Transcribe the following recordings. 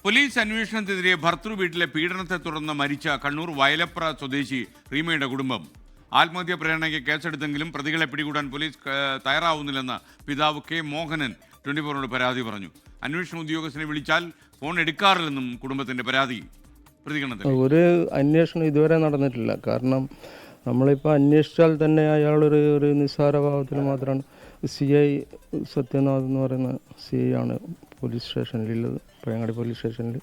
Police അന്വേഷണത്തിനെതിരെ ഭർത്തൃ വീട്ടിലെ പീഡനത്തെ തുടർന്ന് മരിച്ച കണ്ണൂർ വയലപ്ര സ്വദേശി റീമയുടെ കുടുംബം ആത്മഹത്യാ പ്രേരണയ്ക്ക് കേസെടുത്തെങ്കിലും പ്രതികളെ പിടികൂടാൻ പോലീസ് തയ്യാറാവുന്നില്ലെന്ന് പിതാവ് കെ മോഹനൻ 24 പരാതി പറഞ്ഞു. അന്വേഷണ ഉദ്യോഗസ്ഥനെ വിളിച്ചാൽ ഫോൺ എടുക്കാറില്ലെന്നും കുടുംബത്തിന്റെ പരാതി. പ്രതികരണത്തിൽ ഒരു അന്വേഷണം ഇതുവരെ നടന്നിട്ടില്ല. കാരണം നമ്മളിപ്പോൾ അന്വേഷിച്ചാൽ തന്നെ അയാളൊരു നിസ്സാരഭാവത്തിൽ മാത്രമാണ്. CI സത്യനാഥ് എന്ന് പറയുന്ന CI ആണ് പോലീസ് സ്റ്റേഷനിലുള്ളത്, പഴയങ്ങാടി പോലീസ് സ്റ്റേഷനിൽ.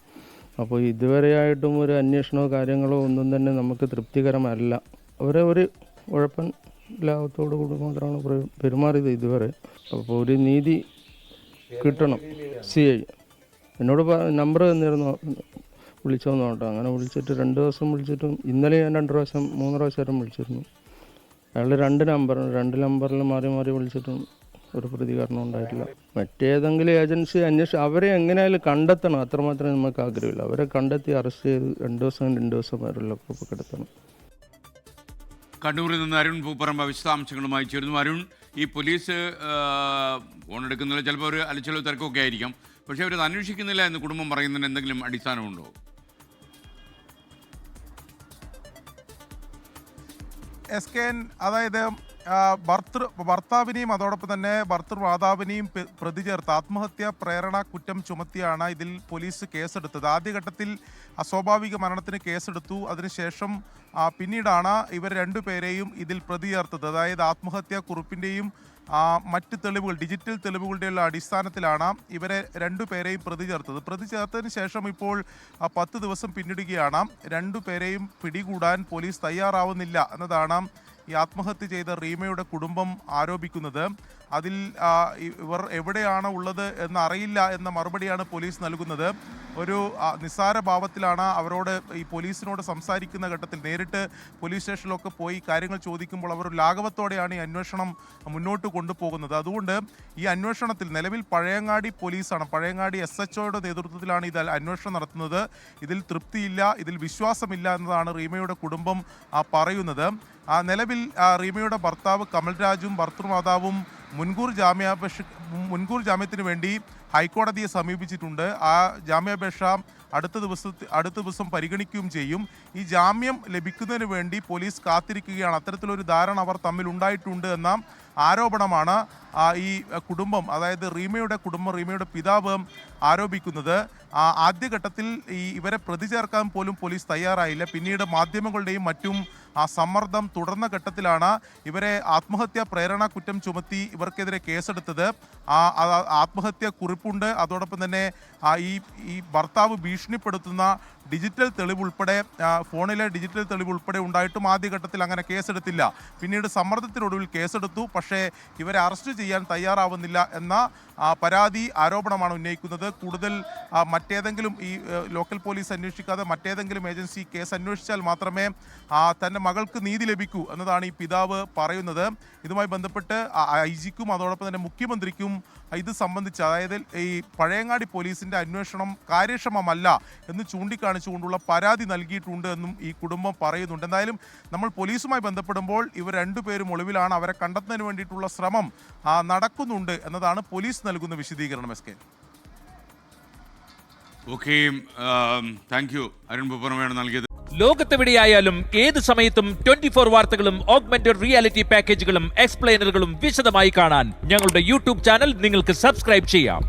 അപ്പോൾ ഇതുവരെയായിട്ടും ഒരു അന്വേഷണമോ കാര്യങ്ങളോ ഒന്നും തന്നെ നമുക്ക് തൃപ്തികരമല്ല. അവരെ ഒരു ഉഴപ്പൻ ലാഭത്തോടു കൂടി മാത്രമാണ് പെരുമാറിയത് ഇതുവരെ. അപ്പോൾ ഒരു നീതി കിട്ടണം. CI എന്നോട് നമ്പർ തന്നിരുന്നു, വിളിച്ചോന്ന് കേട്ടോ. അങ്ങനെ വിളിച്ചിട്ട് 2 ദിവസം വിളിച്ചിട്ടും ഇന്നലെ ഞാൻ 2 പ്രാവശ്യം 3 പ്രാവശ്യം വിളിച്ചിരുന്നു. അയാൾ 2 നമ്പറിൽ മാറി മാറി വിളിച്ചിട്ടും ഒരു പ്രതികരണം ഉണ്ടായിട്ടില്ല. മറ്റേതെങ്കിലും ഏജൻസി അന്വേഷിച്ച് അവരെ എങ്ങനെയായാലും കണ്ടെത്തണം, അത്രമാത്രമേ നമുക്ക് ആഗ്രഹമില്ല. അവരെ കണ്ടെത്തി അറസ്റ്റ് ചെയ്ത് 2 ദിവസം വരെയുള്ള കിടത്തണം. കണ്ണൂരിൽ നിന്ന് അരുൺ പൂപ്പറമ്പ വിശദാംശങ്ങളുമായി ചേരുന്നു. അരുൺ, ഈ പോലീസ് ഫോൺ എടുക്കുന്നില്ല, ചിലപ്പോൾ ഒരു അലച്ചിലോ തിരക്കൊക്കെ ആയിരിക്കാം, പക്ഷേ അവരത് അന്വേഷിക്കുന്നില്ല എന്ന് കുടുംബം പറയുന്നതിന് എന്തെങ്കിലും അടിസ്ഥാനമുണ്ടോ? SKN അതായത് ഭർത്താവിനെയും അതോടൊപ്പം തന്നെ ഭർത്തൃമാതാവിനെയും പ്രതി ചേർത്ത് ആത്മഹത്യാ പ്രേരണ കുറ്റം ചുമത്തിയാണ് ഇതിൽ പോലീസ് കേസെടുത്തത്. ആദ്യഘട്ടത്തിൽ അസ്വാഭാവിക മരണത്തിന് കേസെടുത്തു. അതിനുശേഷം പിന്നീടാണ് ഇവർ 2 പേരെയും ഇതിൽ പ്രതി ചേർത്തത്. അതായത് ആത്മഹത്യാ കുറിപ്പിൻ്റെയും മറ്റ് തെളിവുകൾ, ഡിജിറ്റൽ തെളിവുകളുടെയുള്ള അടിസ്ഥാനത്തിലാണ് ഇവരെ 2 പേരെയും പ്രതി ചേർത്തത്. പ്രതി ചേർത്തതിന് ശേഷം ഇപ്പോൾ 10 ദിവസം പിന്നിടുകയാണ്. 2 പേരെയും പിടികൂടാൻ പോലീസ് തയ്യാറാവുന്നില്ല എന്നതാണ് ഈ ആത്മഹത്യ ചെയ്ത റീമയുടെ കുടുംബം ആരോപിക്കുന്നത്. അതിൽ ഇവർ എവിടെയാണ് ഉള്ളത് എന്നറിയില്ല എന്ന മറുപടിയാണ് പോലീസ് നൽകുന്നത്. ഒരു നിസ്സാര ഭാവത്തിലാണ് അവരോട് ഈ പോലീസിനോട് സംസാരിക്കുന്ന ഘട്ടത്തിൽ നേരിട്ട് പോലീസ് സ്റ്റേഷനിലൊക്കെ പോയി കാര്യങ്ങൾ ചോദിക്കുമ്പോൾ അവർ ലാഘവത്തോടെയാണ് ഈ അന്വേഷണം മുന്നോട്ട് കൊണ്ടുപോകുന്നത്. അതുകൊണ്ട് ഈ അന്വേഷണത്തിൽ നിലവിൽ പഴയങ്ങാടി പോലീസാണ്, പഴയങ്ങാടി SHOയുടെ നേതൃത്വത്തിലാണ് ഇത് അന്വേഷണം നടത്തുന്നത്. ഇതിൽ തൃപ്തിയില്ല, ഇതിൽ വിശ്വാസമില്ല എന്നതാണ് റീമയുടെ കുടുംബം പറയുന്നത്. നിലവിൽ റീമയുടെ ഭർത്താവ് കമൽരാജും ഭർത്തൃമാതാവും മുൻകൂർ ജാമ്യത്തിന് വേണ്ടി ഹൈക്കോടതിയെ സമീപിച്ചിട്ടുണ്ട്. ആ ജാമ്യാപേക്ഷ അടുത്ത ദിവസം പരിഗണിക്കുകയും ചെയ്യും. ഈ ജാമ്യം ലഭിക്കുന്നതിന് വേണ്ടി പോലീസ് കാത്തിരിക്കുകയാണ്. അത്തരത്തിലൊരു ധാരണ അവർ തമ്മിൽ ഉണ്ടായിട്ടുണ്ട് എന്ന ആരോപണമാണ് ഈ കുടുംബം, അതായത് റീമയുടെ കുടുംബം, റീമയുടെ പിതാവ് ആരോപിക്കുന്നത്. ആദ്യഘട്ടത്തിൽ ഇവരെ പ്രതി ചേർക്കാൻ പോലും പോലീസ് തയ്യാറായില്ല. പിന്നീട് മാധ്യമങ്ങളുടെയും മറ്റും സമ്മർദ്ദം തുടർന്ന ഘട്ടത്തിലാണ് ഇവരെ ആത്മഹത്യാ പ്രേരണ കുറ്റം ചുമത്തി ഇവർക്കെതിരെ കേസെടുത്തത്. ആത്മഹത്യാ കുറിപ്പുണ്ട്, അതോടൊപ്പം തന്നെ ഈ ഭർത്താവ് ഭീഷണിപ്പെടുത്തുന്ന ഡിജിറ്റൽ തെളിവ് ഉൾപ്പെടെ, ഫോണിലെ ഡിജിറ്റൽ തെളിവ് ഉൾപ്പെടെ ഉണ്ടായിട്ടും ആദ്യഘട്ടത്തിൽ അങ്ങനെ കേസെടുത്തില്ല. പിന്നീട് സമ്മർദ്ദത്തിനൊടുവിൽ കേസെടുത്തു. പക്ഷേ ഇവരെ അറസ്റ്റ് ചെയ്യാൻ തയ്യാറാവുന്നില്ല എന്ന പരാതി, ആരോപണമാണ് ഉന്നയിക്കുന്നത്. കൂടുതൽ മറ്റേതെങ്കിലും ഈ ലോക്കൽ പോലീസ് അന്വേഷിക്കാതെ മറ്റേതെങ്കിലും ഏജൻസി കേസ് അന്വേഷിച്ചാൽ മാത്രമേ തൻ്റെ മകൾക്ക് നീതി ലഭിക്കൂ എന്നതാണ് ഈ പിതാവ് പറയുന്നത്. ഇതുമായി ബന്ധപ്പെട്ട് IG-ക്കും അതോടൊപ്പം തന്നെ മുഖ്യമന്ത്രിക്കും ഇത് സംബന്ധിച്ച്, അതായത് ഈ പഴയങ്ങാടി പോലീസിൻ്റെ അന്വേഷണം കാര്യക്ഷമമല്ല എന്ന് ചൂണ്ടിക്കാണിച്ചുകൊണ്ടുള്ള പരാതി നൽകിയിട്ടുണ്ട് എന്നും ഈ കുടുംബം പറയുന്നുണ്ട്. എന്തായാലും നമ്മൾ പോലീസുമായി ബന്ധപ്പെടുമ്പോൾ ഇവർ 2 പേരും ഒളിവിലാണ്. അവരെ കണ്ടെത്തുന്നതിന് വേണ്ടിയിട്ടുള്ള ശ്രമം നടക്കുന്നുണ്ട് എന്നതാണ് പോലീസ് നൽകുന്ന വിശദീകരണം. SKN. Okay, thank you Arun പൂപ്പറമ്പയാണ് നൽകിയത്. ലോകത്തെവിടെയായാലും ഏത് സമയത്തും 24 വാർത്തകളും ഓഗ്മെന്റഡ് റിയാലിറ്റി പാക്കേജുകളും എക്സ്പ്ലെയിനറുകളും വിശദമായി കാണാൻ ഞങ്ങളുടെ YouTube ചാനൽ നിങ്ങൾക്ക് സബ്സ്ക്രൈബ് ചെയ്യാം.